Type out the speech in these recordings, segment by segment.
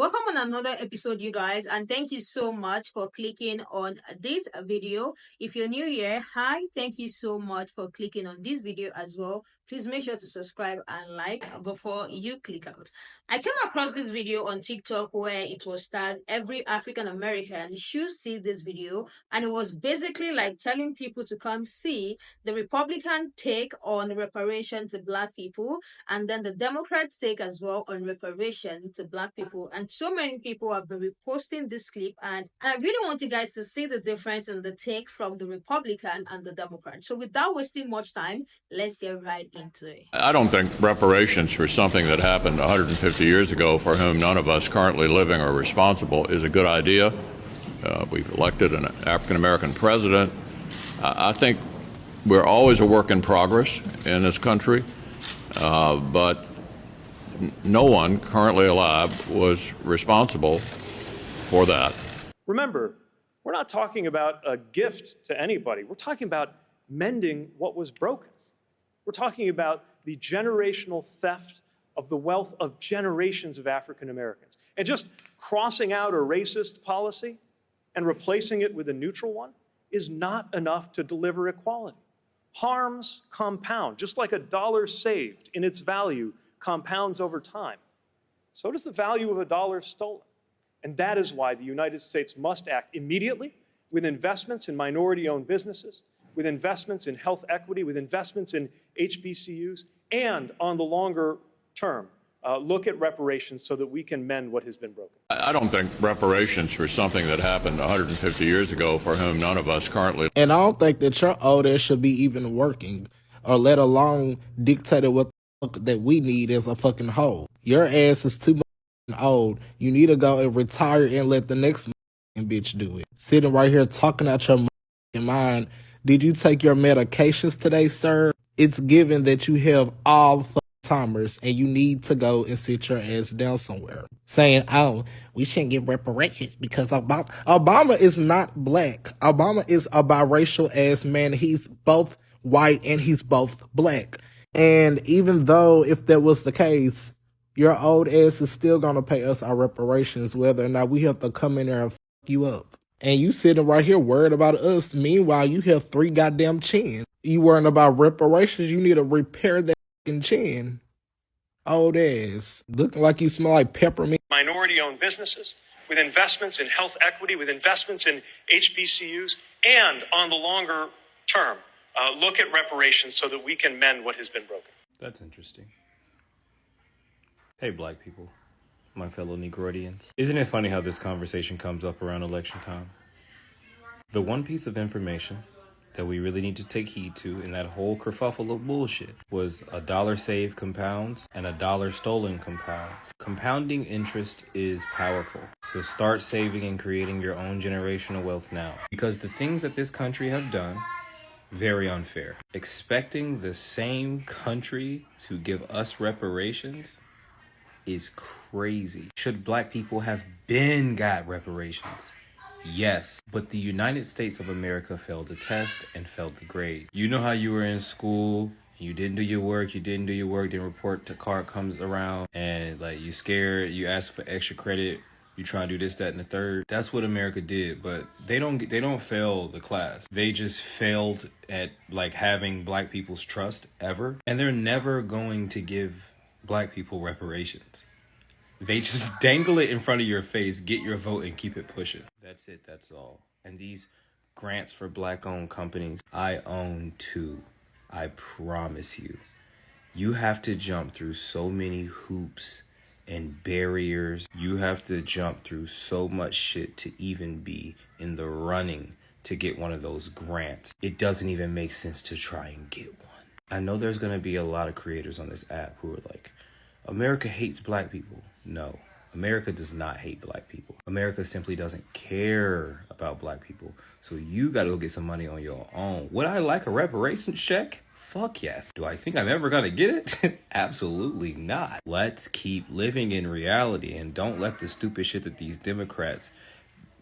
Welcome on another episode, you guys, and thank you so much for clicking on this video. If you're new here, hi, thank you so much for clicking on this video as well. Please make sure to subscribe and like before you click out. I came across this video on TikTok where it was tagged every African American should see this video, and it was basically like telling people to come see the Republican take on reparation to Black people, and then the Democrats take as well on reparation to Black people. And so many people have been reposting this clip, and I really want you guys to see the difference in the take from the Republican and the Democrat. So without wasting much time, let's get right into it. I don't think reparations for something that happened 150 years ago, for whom none of us currently living are responsible, is a good idea. We've elected an African-American president. I think we're always a work in progress in this country, but no one currently alive was responsible for that. Remember, we're not talking about a gift to anybody. We're talking about mending what was broken. We're talking about the generational theft of the wealth of generations of African Americans. And just crossing out a racist policy and replacing it with a neutral one is not enough to deliver equality. Harms compound, just like a dollar saved in its value compounds over time. So does the value of a dollar stolen. And that is why the United States must act immediately with investments in minority-owned businesses, with investments in health equity, with investments in HBCUs, and on the longer term, look at reparations so that we can mend what has been broken. I don't think reparations for something that happened 150 years ago, for whom none of us currently. And I don't think that your old ass should be even working, or let alone dictate what the fuck that we need as a fucking whole. Your ass is too much old. You need to go and retire and let the next bitch do it. Sitting right here talking out your mind. Did you take your medications today, sir? It's given that you have all timers and you need to go and sit your ass down somewhere. Saying, oh, we shouldn't give reparations because Obama is not black. Obama is a biracial ass man. He's both white and he's both black. And even though if that was the case, your old ass is still going to pay us our reparations, whether or not we have to come in there and you up. And you sitting right here worried about us. Meanwhile, you have 3 goddamn chins. You worrying about reparations. You need to repair that chin. Old ass. Looking like you smell like peppermint. Minority-owned businesses, with investments in health equity, with investments in HBCUs, and on the longer term, look at reparations so that we can mend what has been broken. That's interesting. Hey, Black people. My fellow Negroidians. Isn't it funny how this conversation comes up around election time? The one piece of information that we really need to take heed to in that whole kerfuffle of bullshit was a dollar saved compounds and a dollar stolen compounds. Compounding interest is powerful. So start saving and creating your own generational wealth now. Because the things that this country have done, very unfair. Expecting the same country to give us reparations is crazy. Should Black people have been got reparations? Yes, but the United States of America failed the test and failed the grade. You know how you were in school, you didn't do your work, then report to card comes around, and like you scared, you ask for extra credit, you try to do this, that, and the third. That's what America did, but they don't fail the class. They just failed at like having Black people's trust ever, and they're never going to give Black people reparations. They just dangle it in front of your face, get your vote, and keep it pushing. That's it, that's all. And these grants for Black-owned companies, I own 2. I promise you. You have to jump through so many hoops and barriers. You have to jump through so much shit to even be in the running to get one of those grants. It doesn't even make sense to try and get one. I know there's going to be a lot of creators on this app who are like, America hates Black people. No, America does not hate Black people. America simply doesn't care about Black people. So you got to go get some money on your own. Would I like a reparations check? Fuck yes. Do I think I'm ever going to get it? Absolutely not. Let's keep living in reality and don't let the stupid shit that these Democrats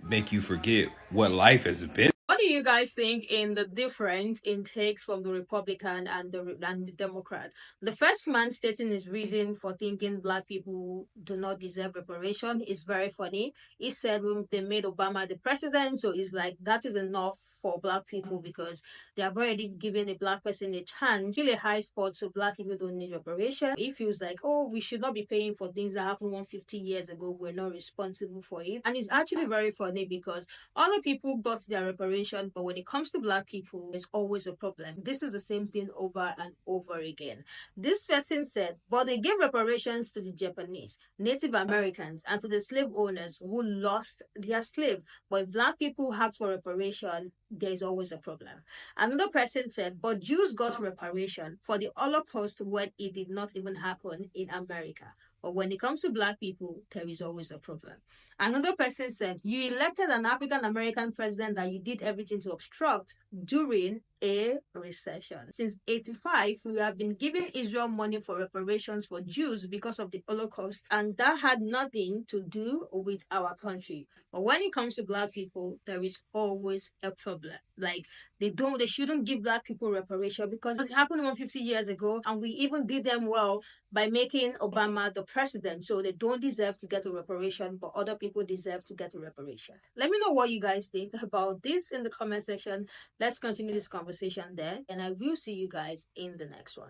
make you forget what life has been. What do you guys think in the difference in takes from the Republican and the Democrat? The first man stating his reason for thinking Black people do not deserve reparation is very funny. He said when they made Obama the president, so it's like that is enough for Black people because they have already given a Black person a chance. Really a high spot, so Black people don't need reparation. It feels like, oh, we should not be paying for things that happened 150 years ago. We're not responsible for it. And it's actually very funny because other people got their reparation, but when it comes to Black people, there's always a problem. This is the same thing over and over again. This person said, but they gave reparations to the Japanese, Native Americans, and to the slave owners who lost their slave. But if Black people ask for reparation, there's always a problem. Another person said, but Jews got reparation for the Holocaust when it did not even happen in America. But when it comes to Black people, there is always a problem. Another person said, you elected an African American president that you did everything to obstruct during a recession. Since 85, we have been giving Israel money for reparations for Jews because of the Holocaust, and that had nothing to do with our country. But when it comes to Black people, there is always a problem. Like they shouldn't give Black people reparation because it happened 150 years ago, and we even did them well by making Obama the president. So they don't deserve to get a reparation, but other people deserve to get a reparation. Let me know what you guys think about this in the comment section. Let's continue this conversation there, and I will see you guys in the next one.